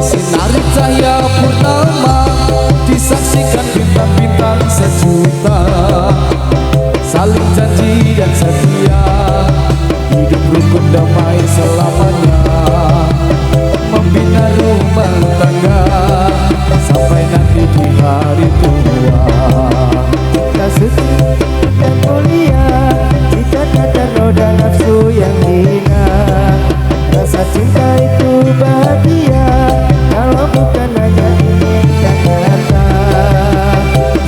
Sinari cahaya purnama disaksikan bintang-bintang sejuta, saling janji dan setia, hidup rukun damai selamanya, membina rumah tangga sampai nanti di hari tua. Kasus dan mulia, jika tak ternoda nafsu yang hina. Rasa cinta itu bahagia, kalau bukan hanya inginkan harta.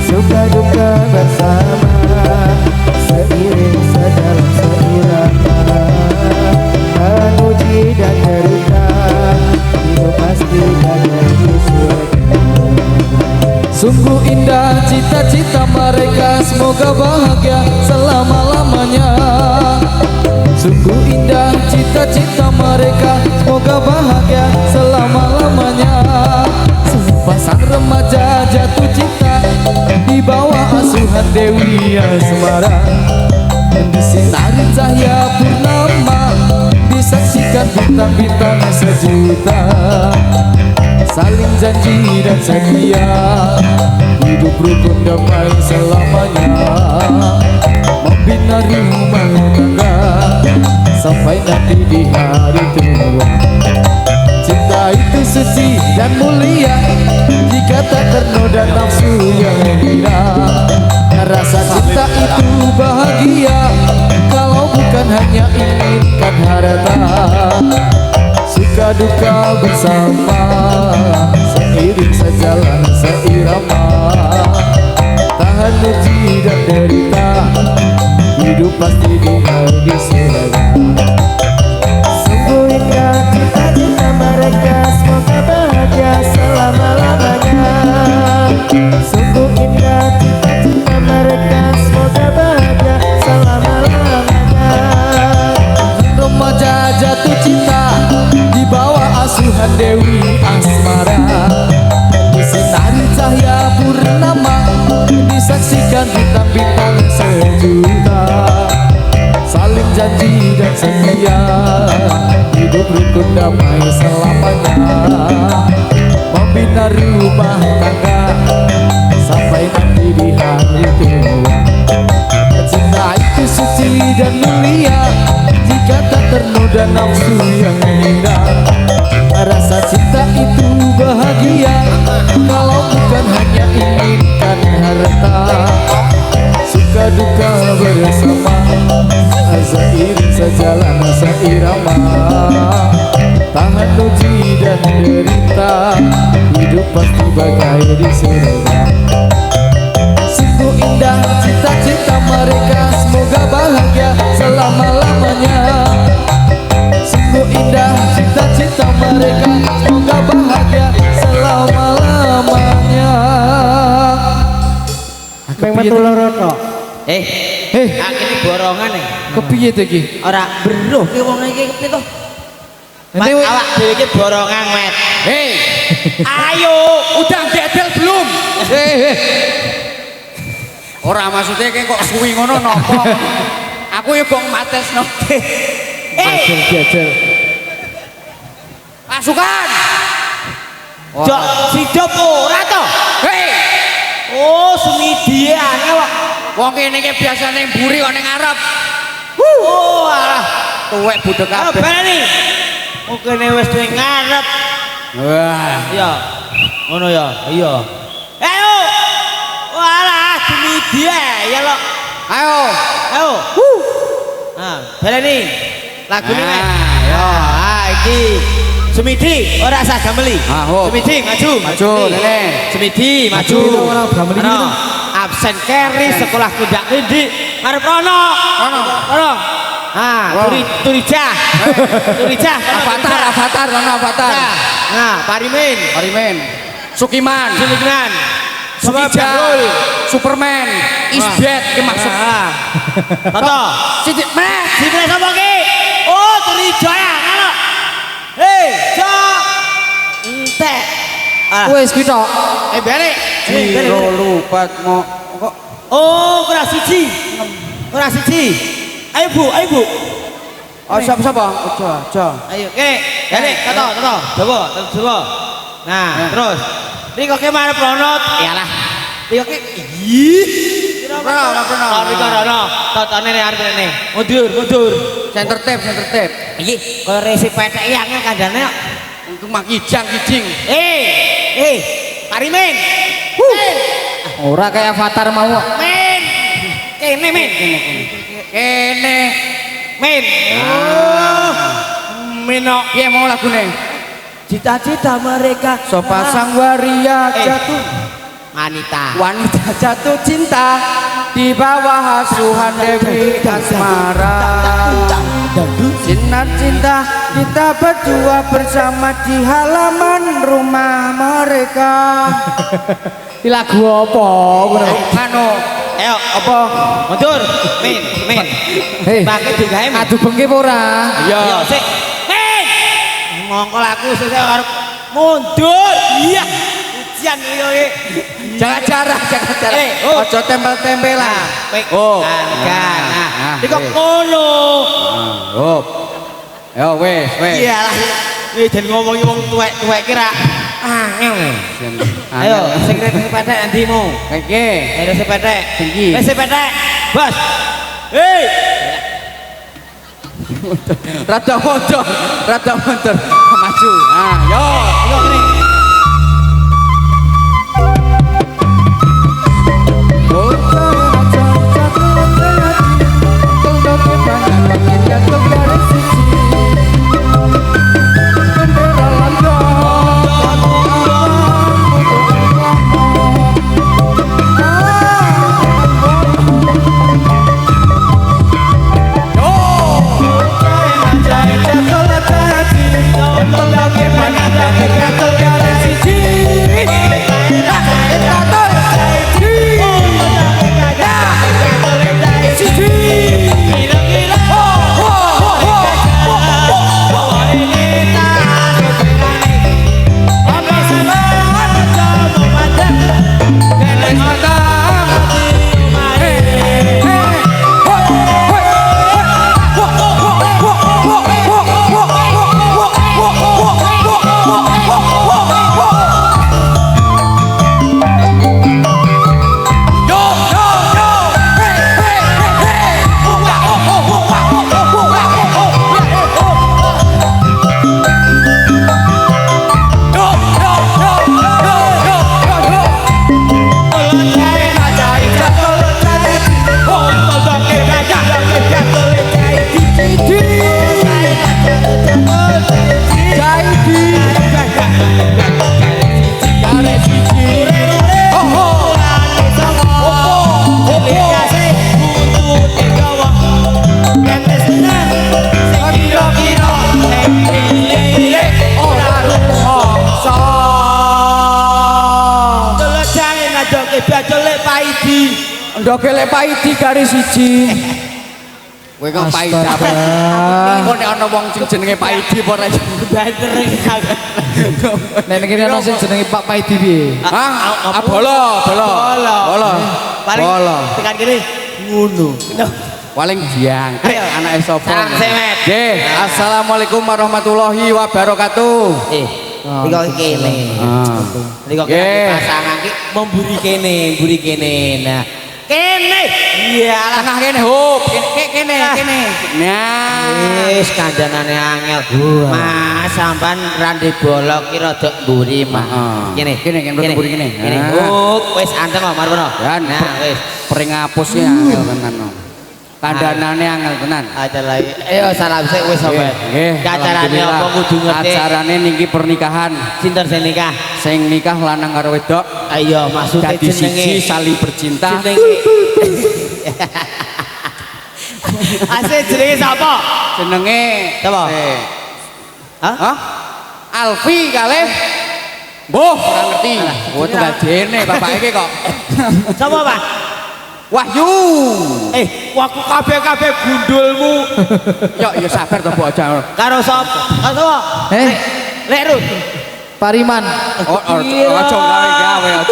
Suka duka bersama, seiring sejalan seirama. Dalam uji dan derita, hidup pasti ada di surga. Sungguh indah cita-cita mereka, semoga bahagia selama-lamanya. Sungguh indah cita-cita mereka, semoga bahagia selama-lamanya. Sepasang remaja jatuh cinta di bawah asuhan Dewi Asmara, disinari cahaya purnama disaksikan bintang-bintang sejuta, saling janji dan setia, hidup rukun damai selamanya, membina rumah tangga sampai nanti di hari tua. Cinta itu suci dan mulia, jika tak ternoda nafsu yang hina. Rasa cinta itu bahagia, kalau bukan hanya inginkan harta. Suka duka bersama, seiring sejalan seirama. Tahan uji dan derita, hidup pasti di hari surga. Sungguh indah cita-cita mereka, semoga bahagia selama-lamanya. Sungguh indah cita-cita mereka, semoga bahagia selama-lamanya. Remaja jatuh cinta di bawah asuhan Dewi Asmara, disinari cahaya purnama disaksikan bintang-bintang sejuta, saling janji dan setia, hidup rukun damai selamanya, membina rumah tangga sampai nanti di hari tua. Cinta itu suci dan mulia, jika tak ternoda nafsu yang hina. Rasa cinta itu bahagia, kalau bukan hanya inginkan harta. Suka duka bersama, seiring sejalan seirama. Tahan uji dan derita, hidup pasti bagai di surga. Sungguh indah cita-cita mereka, semoga bahagia selama-lamanya. Sungguh indah cita-cita mereka, semoga bahagia selama-lamanya. Peng metu loro tok. Ini borongan nih. Kepiye to iki? Ora beruh ki wong iki kepiye to? Mat Ini awak dhewe iki borongan, Met. Ayo, udah dedel belum? ora maksudnya kayak kok suwi ngono nopo. Aku ya bong matesno. Dedel. Pasukan. Jok sidup ora to? Oh, Sumidi aneh kok. Wong kene iki biasane mburi kok ning ngarep. Oh, alah. Tuwek budek kabeh. Barani. Oh, kene wis ning ngarep. Wah, iya. Ngono ya. Iya. Ayo. Walah, Sumidi ya lo. Ayo. Ayo. Nah, barani. Lagune nek. Ya, iki Sumidi ora sah gambeli. Sumidi maju. Maju lene. Sumidi maju. Ora gambeli itu. Absen keri sekolah kudak didik. Ngarep rono. Rono. Turijah. Turijah. Avatar rono avatar. Nah, Parimin. Sukiman. Sukijah. Superman. Isbet ki maksud. Toto. Sidik meneh. Sidik sapa ki? Oh, Turijah ya. Cok. Entek. Wes kuwi tok. Balik. Jiro lupat kok. Oh, ora siji. Ayo Bu. Oh, siapa? Aja. Ayo, kene. Toto. Dawa. Nah, terus. Riko ke mana Pronot? Iyalah. Riko ke Riko Rono. Totone nek arep rene. Mundur. Center tape. Iki koyo resi petek iki angel kandhane kok. Untuk mak kijing. Parimin. Ora kayak avatar mau. Men. Kene, men. Kene. Men. Mino. Piye mau lagune? Cita-cita mereka Sepasang waria jatuh wanita jatuh cinta di bawah asuhan Dewi Asmara. Sinar cinta kita berdua bersama di halaman rumah mereka. Ini lagu apa? Anu, ayo apa? mundur. Min. Hei, Pakai juga min. adu bengke ora? Iya, sik. Min. Mongkol aku sesuk arep mundur. Iya. Ujian iki. Jaga jarak. Ojo tempel-tempelan. Kan. Iki ngono. Hop. Yo wes. Iyalah. Wis den ngomongi wong tuwek-tuwek kira angel. Ayo, sing petek andimu. Oke. Ayo sing petek. Tinggi. Wis sing petek. Bos. Hei. Rada mundur. Maju. Ah, yo. Ayo kene. Ndoke lek paidi garis siji. Kowe kok paidi apa? Kok nek ana wong sing jenenge paidi apa ora Banter iki. Nek kene ana sing jenenge Pak Paidi piye? Hah? Bolo. Paling tekan kene ngono. Paling diangkrek anake sapa? Salam semet. Nggih, assalamualaikum warahmatullahi wabarakatuh. Riko kene. Riko kene pasangan ki memburi kene. Nah, kene. Iyalah Tengah kene, hop. Kene. Nah, wis kandhanane angel. Mas sampean randi bolok ki rada mburi mah. Kene mburi kene. Kene. Wis anteng kok marwono. Nah, wis pring ngapus ya angel tenan. Kandhanane angel tenan. Acara ayo salam sik wis sampe. Acarane apa kudu ngerti. Acarane niki pernikahan. Sinten sing nikah? Sing nikah lanang karo wedok. Ayo maksudnya dadi jenenge siji saling bercinta. Asih jenenge sapa? Jenenge Sapa? Hah? Alfi kalih. Mbah, ora ngerti. Oh, tunggal dene bapak iki kok. Sapa, Pak? Wahyu. Waku kabeh gundulmu. Ya sabar to, Bu aja. Karo sapa? Karo sapa? Lek Rut. Pariman. Aja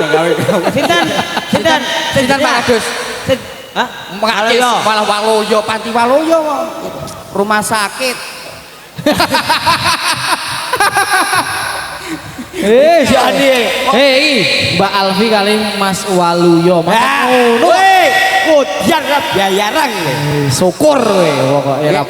gawe. Sinten Pak Agus? Hah? Malah Waloyo, Panti Waloyo. Rumah sakit. Si Andi. Hei, Mbak Alfi kali Mas Waluyo. Mas ngono. Kudian ra bayarang. Syukur kowe pokoke ra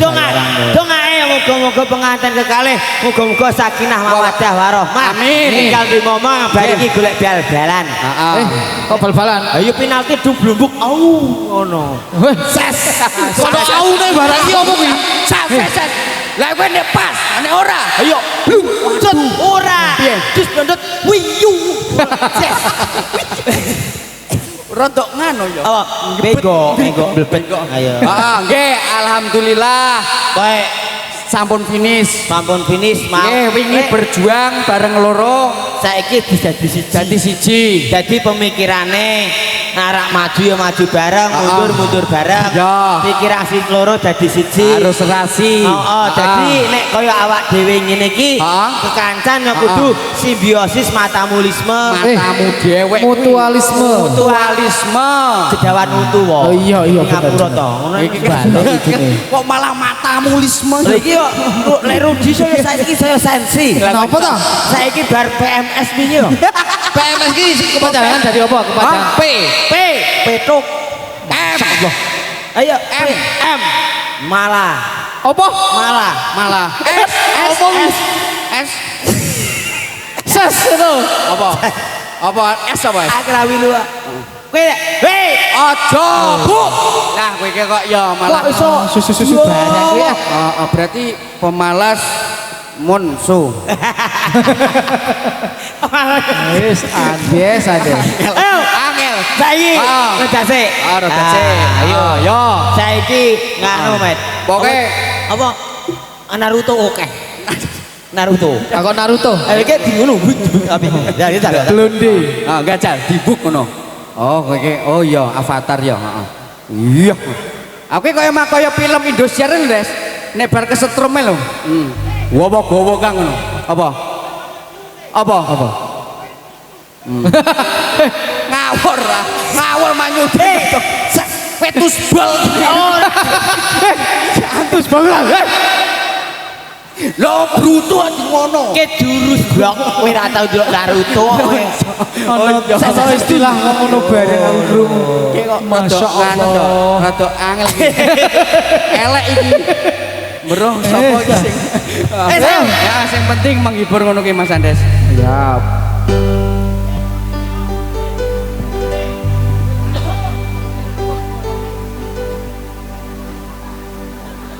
Dong ae muga-muga pengantin kekalih muga-muga sakinah mawaddah warahmah. Amin. Tinggal di momong bar iki golek bal-balan. Heeh. Kok bal-balan? Ayo penalti dublumbuk. Ngono. Ses. Sono aune barang iki opo kuwi? Ses. Lah kowe nek pas, nek ora. Ayo. Cet ora. Terus ndot wiyu. Rontok ngano ya. Apa? Bego blebet kok. Ayo. Heeh, nggih, alhamdulillah. Baik, Sampun finish. sampun finish, Mas. Nggih, wingi berjuang bareng loro Saiki dadi siji. dadi siji. Jadi pemikirane arah maju ya maju bareng, mundur bareng. Ya. Pikiran si loro dadi siji. Harus serasi. Jadi nek kaya awak dhewe ngene iki, kekancan ya kudu simbiosis matamulisme. Matamu dewek. Mutualisme. Mutualisme. Jedawan mutu wae. Oh iya iya Ngapura bener. to. Ngono iki Balik idine. Kok malah matamulisme. Lha iki yo lek Rudi saya saiki saya sensi. Kenapa toh? Saiki bar PMS wingi yo. PMS ki kepanjangan dari apa? Kepanjangan P. Petuk. M. Ayo M. Malah. apa? Malah. S. S. Ses itu. Apa? Apa? S apa? Akrawi lu. Kowe hei Ojo, Bu. Lah kowe iki kok ya malah. kok iso Susu barang kuwi ya. Berarti pemalas Monsu. Wis andes aja. Ayo Angel. saiki redase. Redase. Ayo Yo. saiki nganu met. Pokoke Apa Naruto oke. Naruto. Aku Naruto. Iki di ngono. Tapi dari tak. Blonde. gajal dibuk ngono. Oh, kowe iki oh iya Avatar ya, heeh. Iya. Aku iki kaya film Indosiar lho, Des. Nek bar kesetrum lho. Gowo kang ngono. Apa? Ngawur ah. Ngawur manyude. Fetus bal. Antus banget. Lho bruto ati ngono. Ke jurus blok kowe ora tau ndelok Naruto kowe. Ono sasa istilah ngono bareng aku krungu. Ki kok Masyaallah. rada angel iki. Elek iki. Meroh sapa iki sing. Ya sing penting menghibur ngono ki Mas Andes. Siap.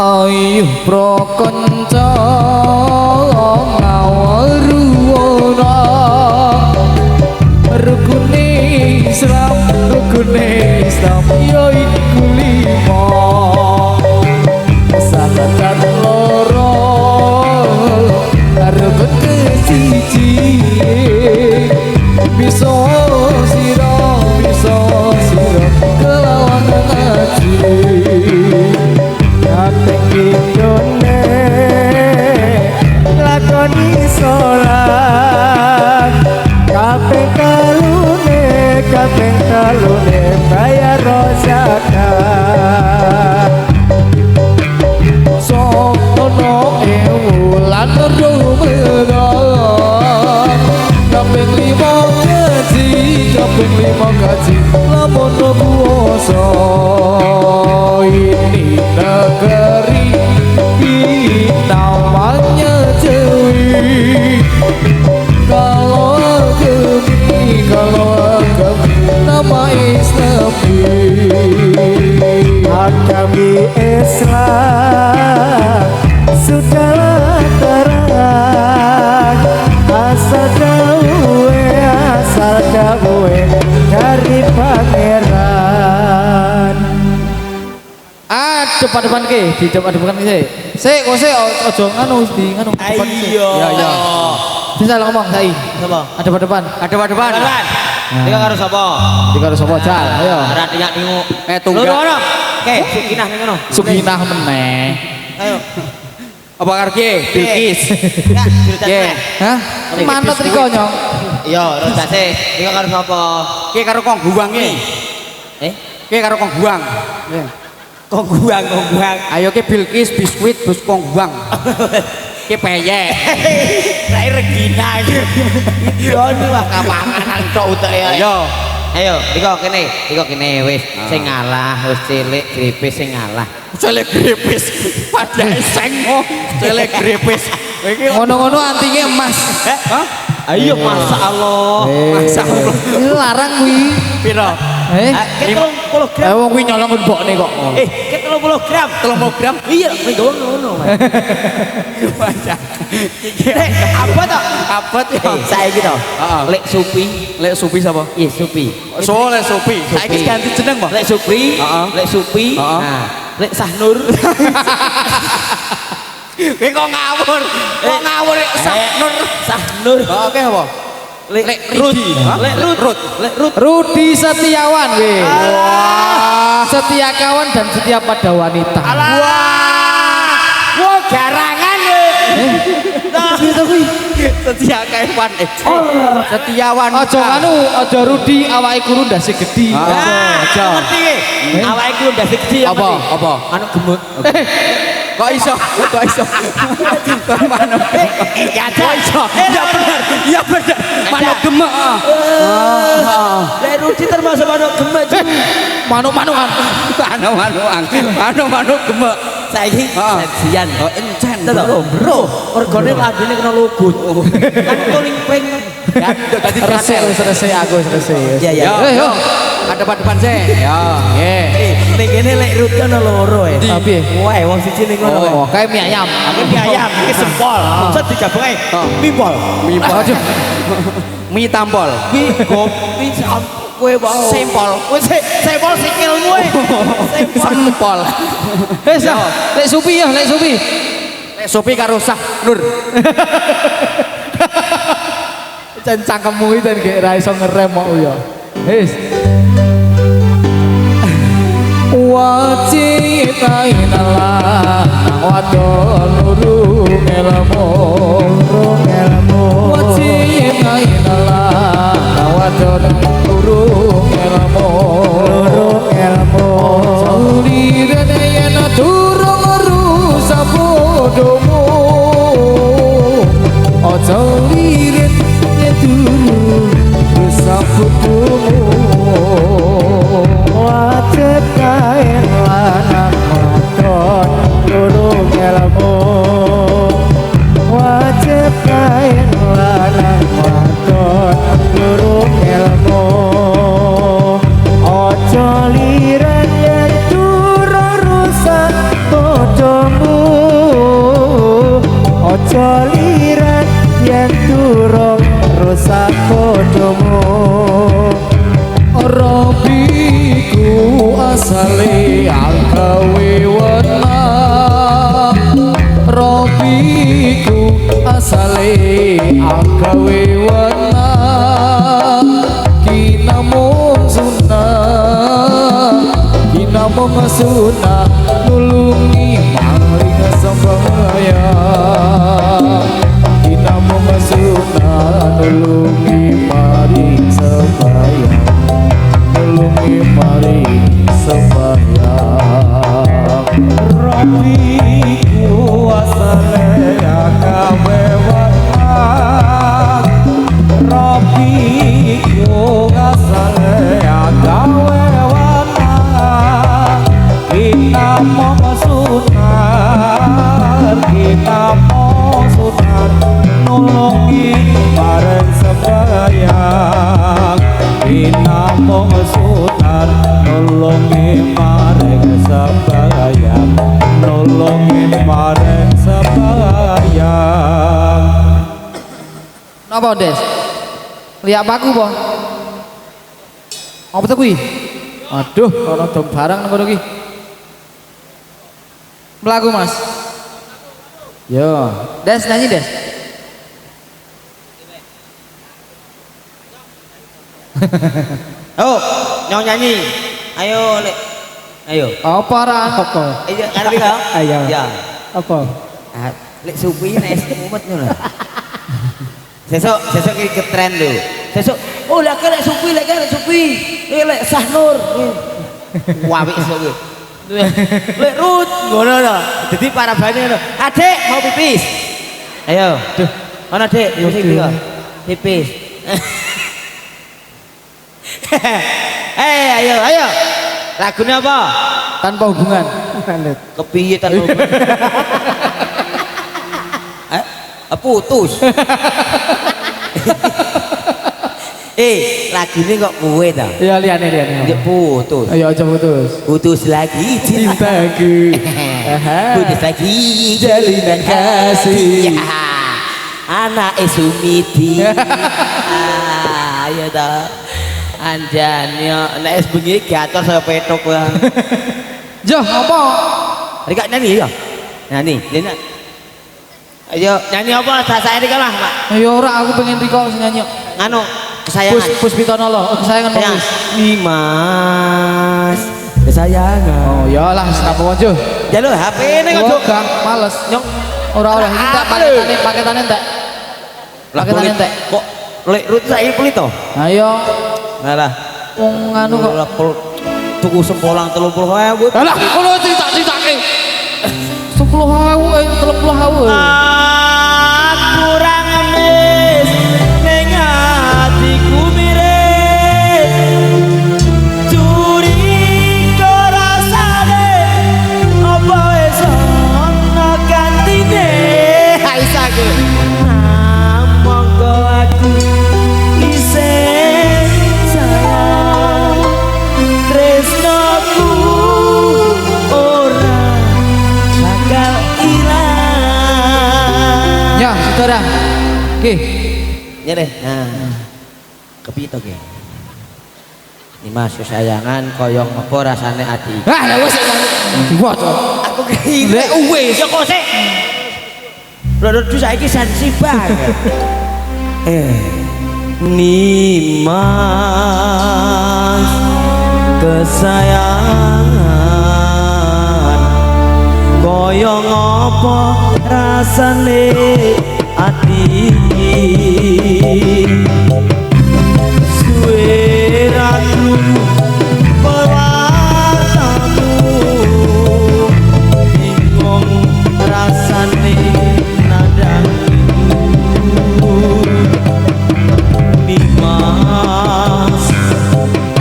Ayo prokonco ngawaruwana rukune Islam ya iku lima sadatan loro rukun kesiji bisa sira kelawan ngaji Indone lakoni sholat kaping kalune bayar zakat sono wulan Ramadan kaping 5 gaji lamun puasa ini negeri namanya Jawi kalau agami nama Islami agami Islam sudah terang asal dawe dari pangeran. Depan ke, di depan ke. Sik, kok sik aja nganu di nganu depan. Ayo. Ya. Bisa ngomong sai. Sapa? Ada depan. Depan. Iki karo sapa? Iki karo sapa jal? Ayo. Ora tinyak ningu. Tunggal. Lho, oke, Sukinah ning ngono. Suginah meneh. Ayo. Apa karo ki? Bilkis. Ya, ceritain. Nggih. Hah? Manut riko nyong. Iya, rodase. Iki karo sapa? Ki karo kong guang ki. Ki karo kong guang. Kok guang. Ayo ki Bilkis biskuit bus kong guang. ki peyek. Rai Regina iki. Yo iki wah kapanganan tok utek ya. Yo. Ayo, iko kene wis sing ngalah wis cilik gripis sing ngalah. Cilik gripis. Padahal seng cilik gripis. Iki Ngono-ngono antine emas. hah? Ayo masyaallah. Masyaallah. Ini larang kuwi. Piro? Ke 30 gram. Wong kuwi nyolong mbokne kok. Ke 30 gram. 30 gram. Iya, ning gowo ngono. Apa to? Abot ya. Saiki to. Heeh. Lek Supi. Lek Supi sapa? Iya, Supi. Soale Supi. Saiki ganti jeneng, Mbak. Lek Supri, Heeh. Lek Supi, Heeh. nah, Lek Sahnur. Kowe kok ngawur. Kok ngawur Sahnur. Sahnur. Oke apa? Lek Rut. Lek Rut. Lek Rut. Rudi Setiawan weh. Wah, setia kawan dan setia pada wanita. Wah. Wah, garangan we. Gitu kuwi. Setia kawan. Setiawan. Aja anu, aja Rudi awake guru ndase gedhi. Aja. Ngerti ki? Awake ku ndak gede Apa? Apa? Anu gemuk. Kok iso? Kok iso? Kok mana? Ya Kok iso? Ya benar. Ya benar. Manuk gemek. Lek Rudi termasuk manuk gemek. Manuk-manukan. Manuk gemek. Saiki Heeh. sajian. Oh, encen. Bro, regane ladine kena lugut. Kan tuling ping. Dadi Selesai aku selesai. Iya, iya. Yo, yo. Depan sih. Ya, nggih. Ning kene lek Rudi ana loro e. Tapi Wae wong siji ning ngono. oh, kayak mie ayam. Aku mie ayam, iki sempol. Set digabung ae. Mipol. Mie tampol. Mie kopi kowe wae. Sempol. Wis sempol sikilmu e. Sempol. Wes, Lek Supi ya, Lek Supi. Lek Sopi karo Sah Nur. Jan cangkemmu iki dan gek ra iso ngerem kok ya. Wis. Wajib ainallah wadon urung elmu wajib ainallah wadon urung elmu saulirene yen durung rusak bodomu aja lirin yen durung rusak bodomu wajib kain lanang wadon durung elmu wajib kain lanang wadon durung elmu ojo liran yen durung rusak bodomu ojo liran yen durung rusak bodomu Robiku asale angkawe wenang Robiku asale angkawe wenang kinamung sunah nulungi maling sembayang kinamung sunah nulungi maling sembayang nulungi maring sembayang Rabbiku asale agawe wenang Rabbiku asale agawe wenang kita mau sunat nulungi maring sembayang kita mau sunat nulungi maring sembayang nulungi maring sembayang. Napa Des? Lihat aku po. Apa tuh kuwi? Aduh, ana dom barang nang kono ki. Mlaku Mas. Yo, Des nyanyi Des. Oh, nyanyi. Ayo, Lek. Ayo. Apa ra apa? Ayo, ngerti kau? Ayo. Ya. Apa? Lek Supi nek umet ngono. Sesuk iki ke tren lho. Sesuk oh lek Lek Supi, lek Supi. Lek Sahnur. Wawik sesuk kuwi. Lek Rut ngono lho. Dadi parabane ngono. Adik mau pipis. Ayo. Mana Dek? Musik iki kok. Tipis. Ayo. Lagunya apa? Tanpa hubungan. Kepiye tanpa hubungan? Putus. Lagune kok kowe ta? Ya liane. Ya putus. Ayo aja putus. Putus lagi Cintaku. Putus lagi Jalinan kasih. Anak Sumidi. Ayo ta. Anjane nek wis bengi gatos saya petok kowe. Joh, apa? Rika nyanyi ya? Nyanyi. Ayo nyanyi apa? Saya Rika lah, Pak. Ayo ora aku pengen Riko nyanyi. Nganu kesayangan. Puspitono lo, kesayangan Sayang. Mas. Dimas. Kesayangan. Oh ya lah, kenapa wajo? Jalur HP ini kok, Oh, gak, males. Nyong. Ora iki tak paketane entek. Paketane entek. Kok lek rut saiki pelit to? Ayo. Ngalah. Wong anu kok. Tuku sempolang 30.000. Alah, kono cerita-ceritake. 10.000 30.000. Aku ora ngemis ning atiku miris. Curiga rasane apa wis ana gantine. Aisyah ku. Monggo aku isih sayang tresnaku ora bakal ilang. Ya, saudara. Oke. Ya deh. Nah. Kepito ge. Dimas kesayangan koyong apa rasane ati. Ah, lha wis diwaca. Aku kira lek wis ya kok sik. Rodot saiki sensi banget. Nimas kesayangan koyong apa rasane ati suwe ragu perwatamu bingung rasane nadamu Dimas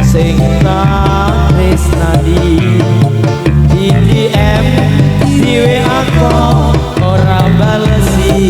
sing tak tresnani di DM di WA kok ora balesi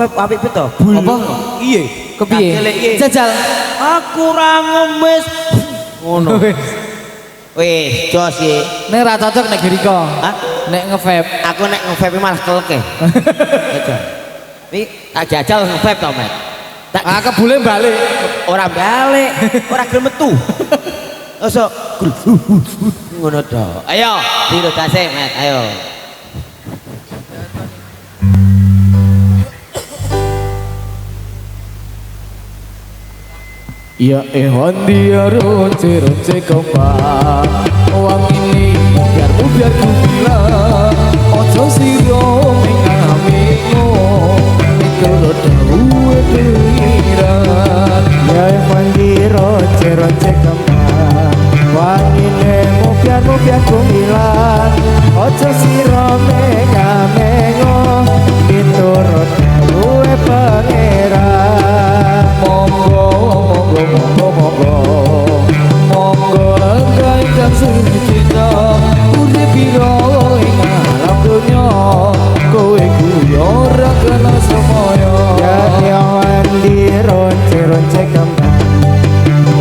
ngevap apik beto. Apa? Iya. Kepiye? Kakele, iya. Jajal. Aku ra ngemis. Ngono. Wis, jos iki. Nek ra cocok nek Geriko. Hah? Nek nge-vape. Aku nek ngevape malah keleke. Jajal. Iki tak jajal ngevape to, Met. Tak Ah kebule balik. ora balik, ora gelem metu. Oso ngono to. Ayo, tiru dase, Met. Ayo. Ya dia ronce kembang wangi ini biar ku bilang ojo siro mengamino miturut dawe pengiran. Ya mandi ronce kembang wangi nemu biar ku bilang ojo siro mengamino miturut dawe pengiran. Monggo langgai kang sucita urip pira ing alam donya kowe kuwi ora kena semoyo. Ya mandi ronce kembang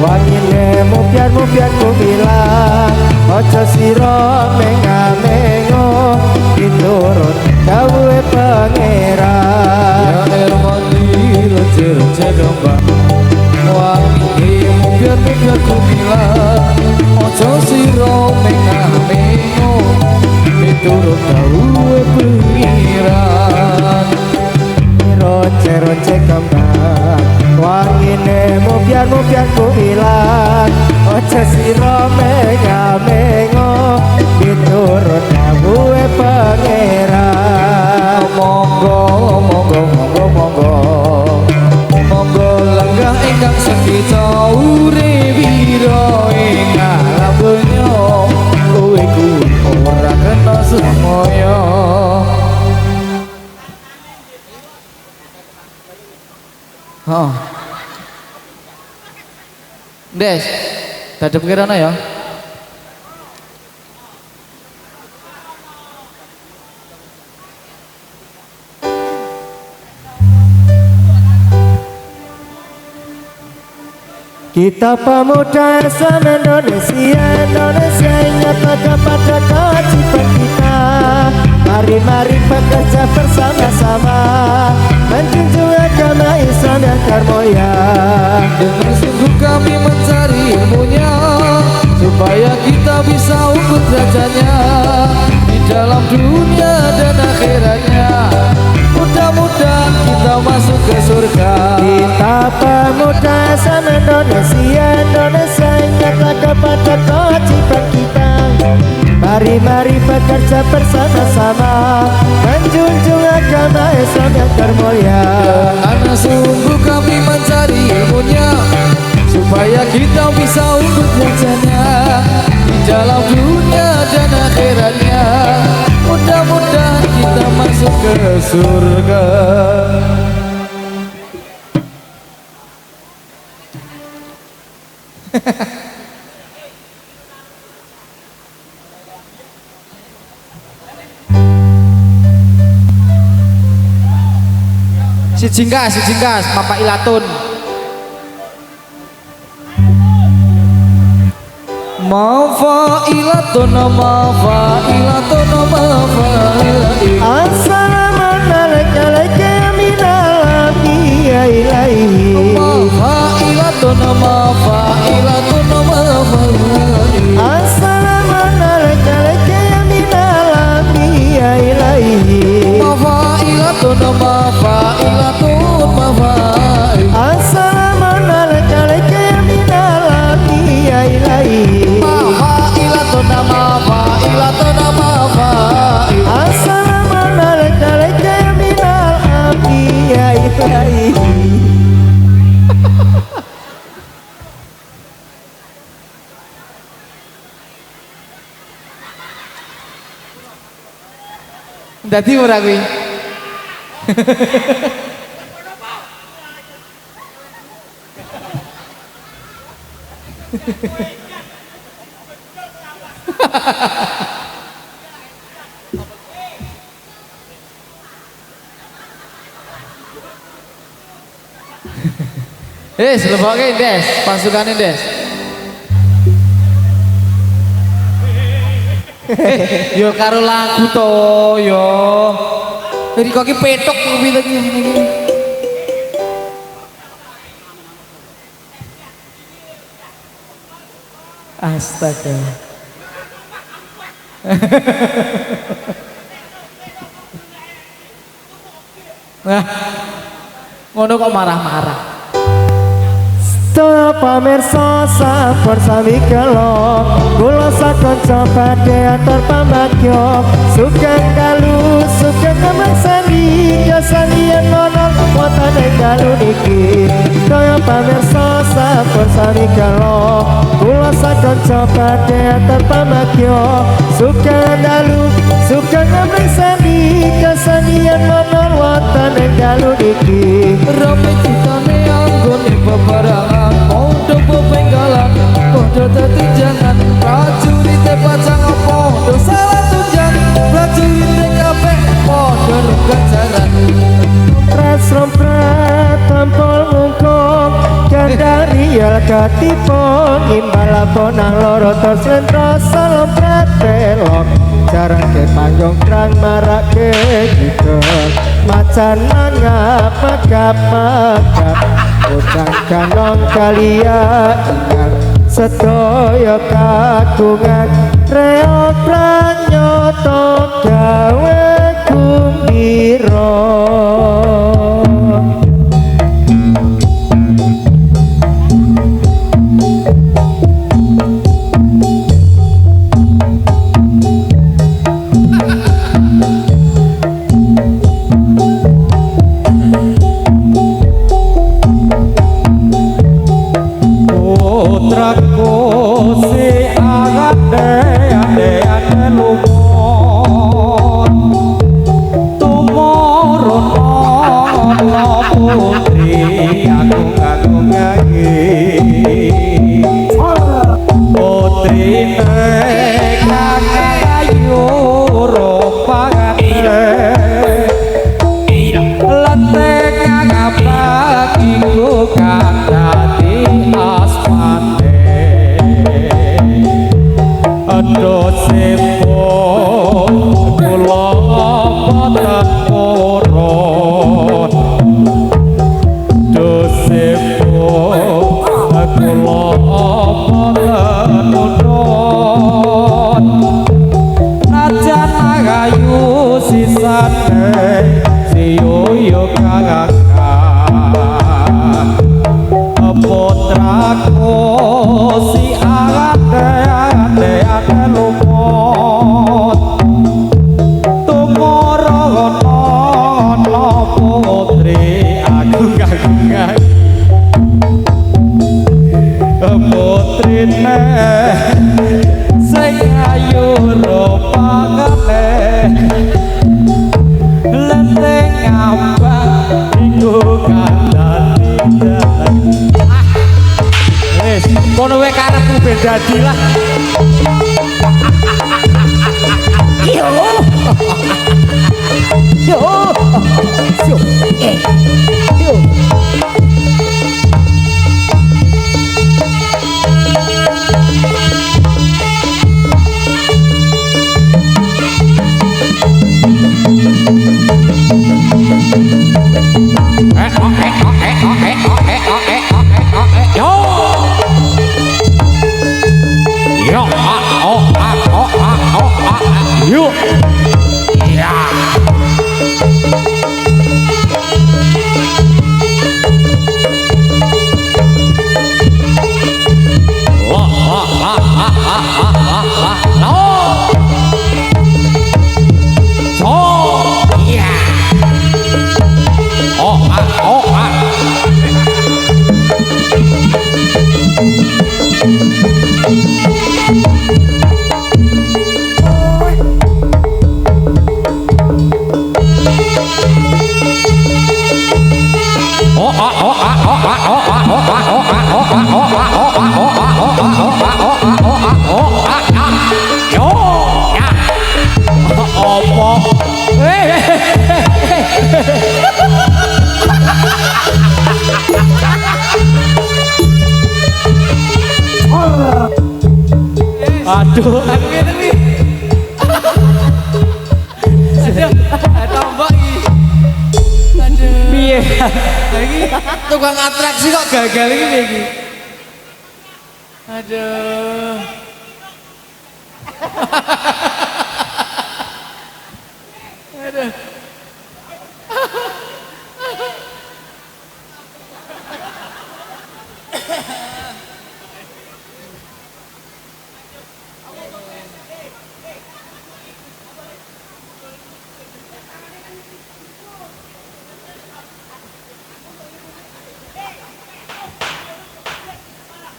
wangi nemu biar ku bilang ojo siro mengamino miturut dawe pangeran. Ya mandi ronce kembang wangi biar ku bilang ojo siro mengamino miturut dawe pengiran. Ronce kembang wangi nemu biar ku bilang ojo siro mengamino miturut dawe pangeran. Monggo lenggah ingkang sekica urip pira ing alam donya kowe kuwi ora kena semoyo. Oh. Des, dadep kirana ya. Kita pemuda se-Indonesia ingat pada kewajiban kita. Mari bekerja bersama-sama menjunjung agama Islam yang termulia. Dengan sungguh kami mencari ilmunya supaya kita bisa ukur derajatnya di dalam dunia dan akhiratnya. Mudah-mudahan kita masuk ke surga. Kita pemuda se-Indonesia ingat pada kewajiban kita. Mari bekerja bersama-sama menjunjung agama Islam yang termulia. Karena sungguh kami mencari ilmunya supaya kita bisa ukur derajatnya di dalam dunia dan akhiratnya. Mudah-mudahan kita masuk ke surga. Si jinggas, Bapak Ilatun. Mafailatun. Assalamualaikum ya minal anbiya ilaihi. Mafailatun. Assalamualaikum ya minal anbiya ilaihi. Mafailatun. Assalamualaikum ya minal anbiya ilaihi. Assalamualaikum ya minal anbiya ilaihi. Dadi ora kuwi. Lebokke Des, pasukane Des. Yo karo lagu to yo. Jadi kok ki petok kuwi lagi ngene. Astaga. Nah, ngono kok marah-marah. Sedaya pamirsa sampun sami kelo kula sakonco badhe atur pambagyo sugeng dalu sugeng kamaksani kasanian monon wonten ing dalu niki sedaya pamirsa sampun sami kelo kula sakonco badhe atur pambagyo sugeng dalu sugeng kamaksani kasanian monon wonten ing dalu niki Rame citane anggone bebarangan Podo bebenggalan, podo tetunjangan Prajurit pacang podo salah tunjang Prajurit kabeh podo rungkat jalan Rompret tampol ngungkung Gandari yal katipun Imbal aponang loro terselentro Salompret belok Jarang ke panggung terang marak ke gitar Macan mangap magap Udang kanong kalia ingat Sedaya kagungan Reok pranyoto gawe kumbiro Aduh, aku ngene iki. Aduh, tombok iki. Aduh. Piye? Iki tukang atraksi kok gagal iki piye iki? Aduh. Aduh.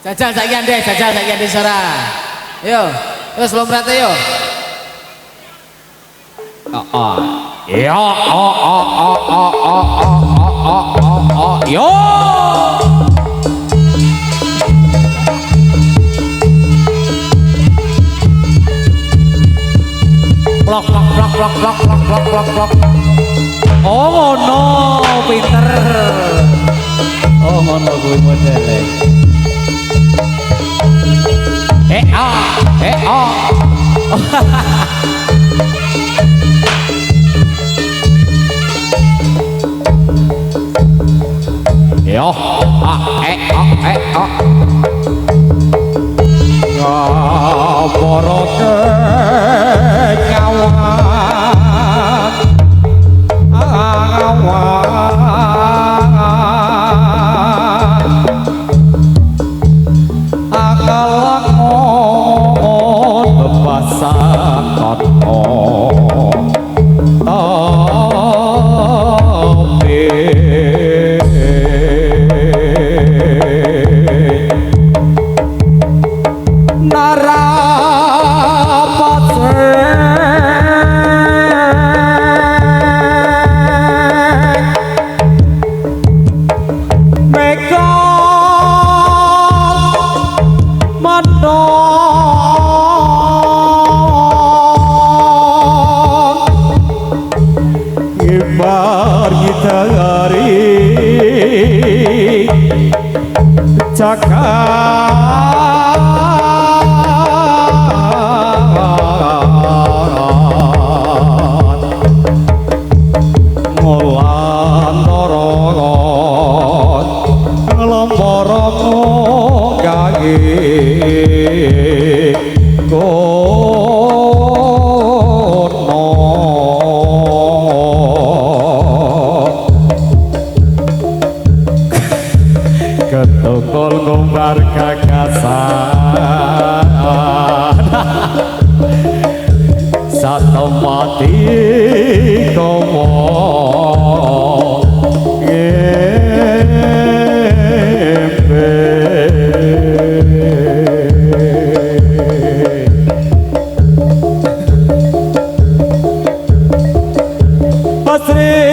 Jajal saiki ande Sora. Yo, wis lomprate yo. Yo. Yo. Plok. Oh ngono, pinter. Oh ngono kuwi modele. Yo, ngapara Ketokol ngombar kakasan Sato mati komo ngembe Pasri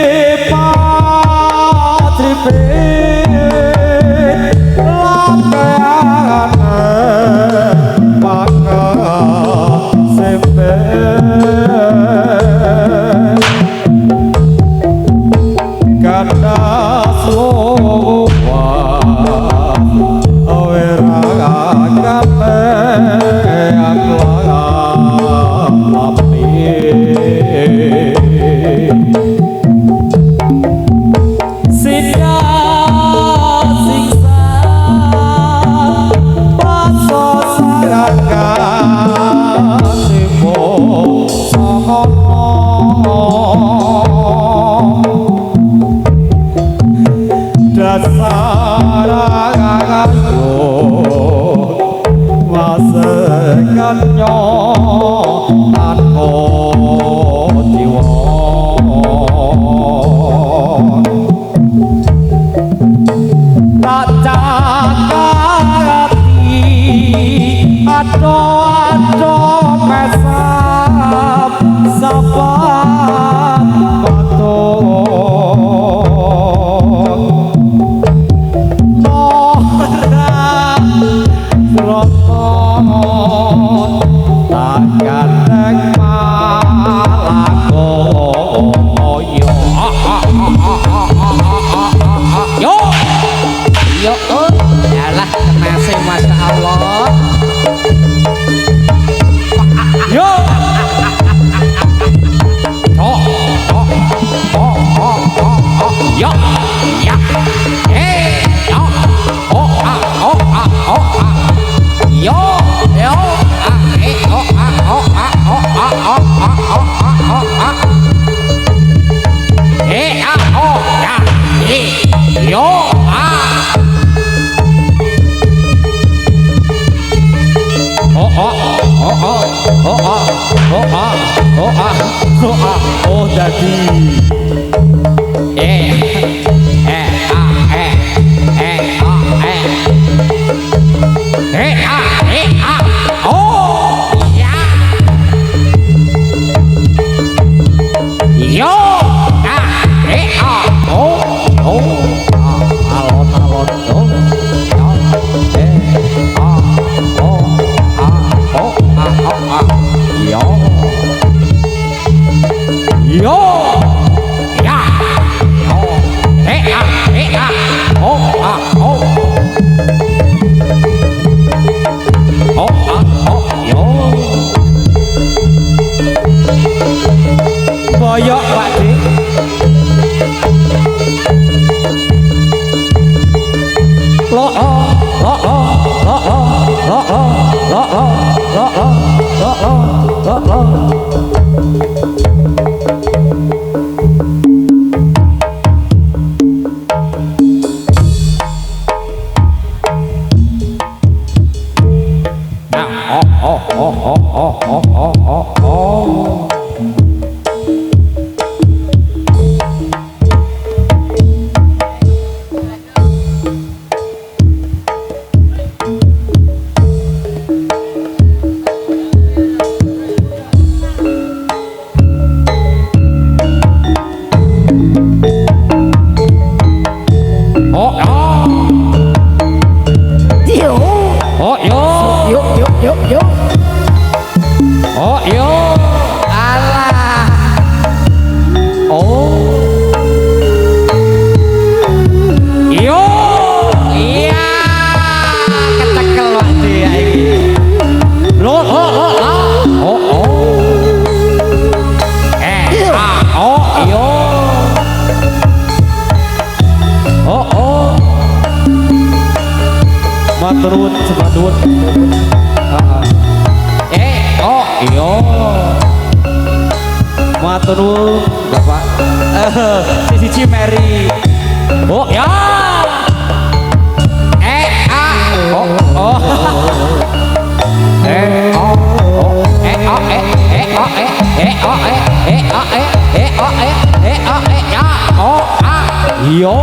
oh dadi oh ya yo boyok Pak Dik maturun sepadun iyo maturun Bapak si Cimeri oh ya yo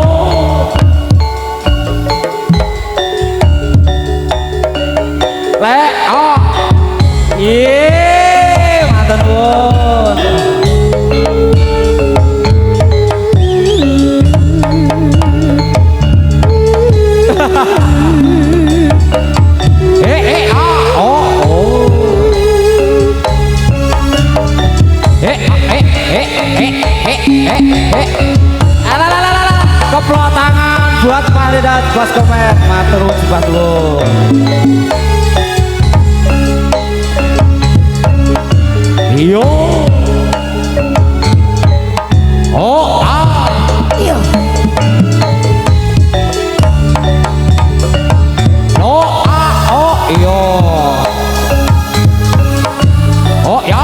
matur nuwun keplok tangan buat Palidat Bos Komet matur nuwun sembah nuwun yo iya iyo ya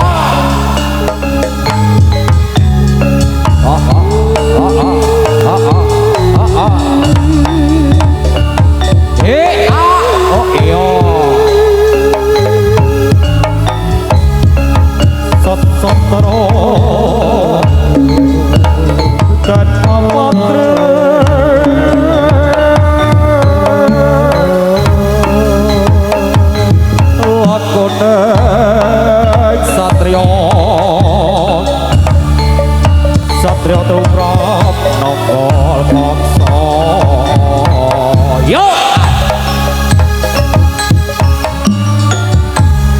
iyo sotoro dan apatre lakone satrio tumrap nongol paksa yo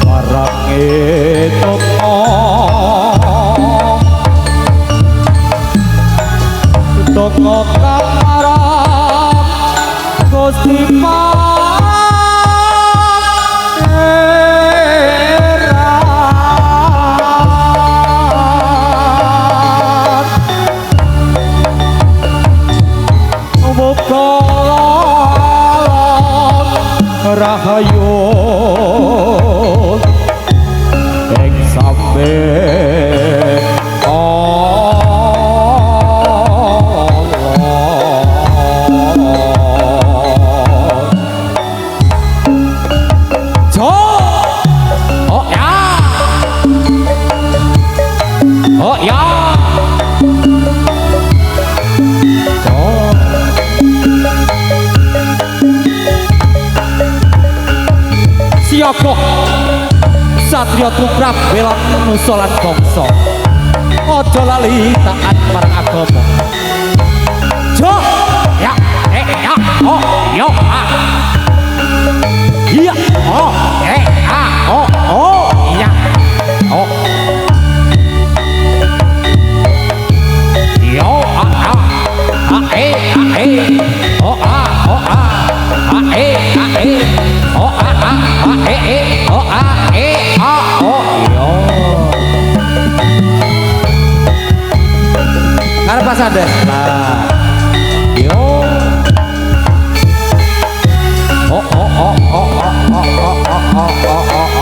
barang itu toko kamarang Gusti Pangeran muga rahayu ing satria tumrap bela manusa lan bangsa aja lali taat marang agama jo ya ya oh yo ah iya oh oh iya oh yo oh ah oh oh oh oh yo Arep pas ada. lah yo oh oh oh oh oh oh oh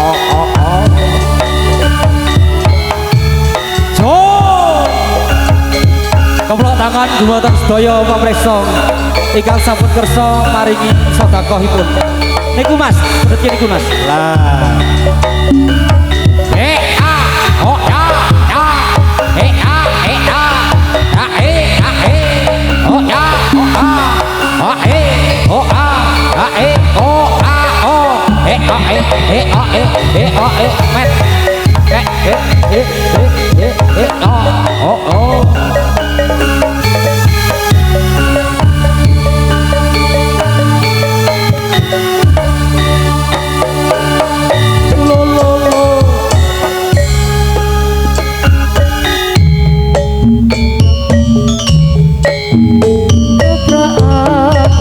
oh oh jo keplok tangan dumateng sedaya pamriksa ingkang sampun kersa maringi sedekahipun niku Mas berarti niku Mas lah oh ya ya oh ya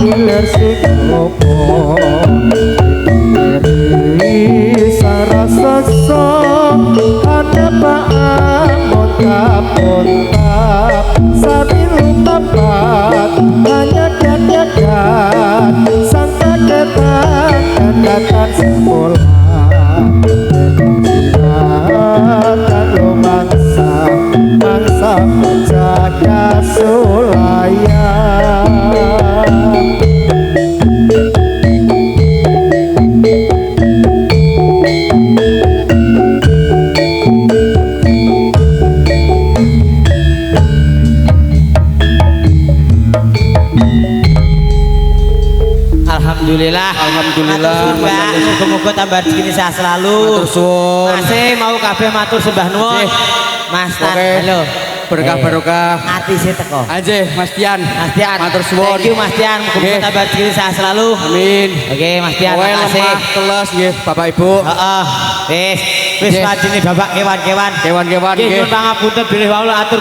Hilir sing opo diri sarasaksa ada paamun kapuntap sambil tapat hanya dan sang kagetan dan sekolah dan lumangsa mangsa jaga sulaya Alhamdulillah Mbak muga-muga tambah rezeki sehat selalu Matur suwun. Masih mau kabeh matur sembah nuwun Mas Tan halo Berkah barokah. ati sih teko Anjir Mas Tian. Mas Tian Matur suwun. thank you Mas Tian muga-muga Nggih. tambah rezeki sehat selalu Amin. oke Mas Tian Kowe makasih lemah teles nggih Bapak Ibu. heeh wis Nggih. wajine babak kewan-kewan Kewan-kewan nggih nggih. nyuwun pangapunten bilih wae atur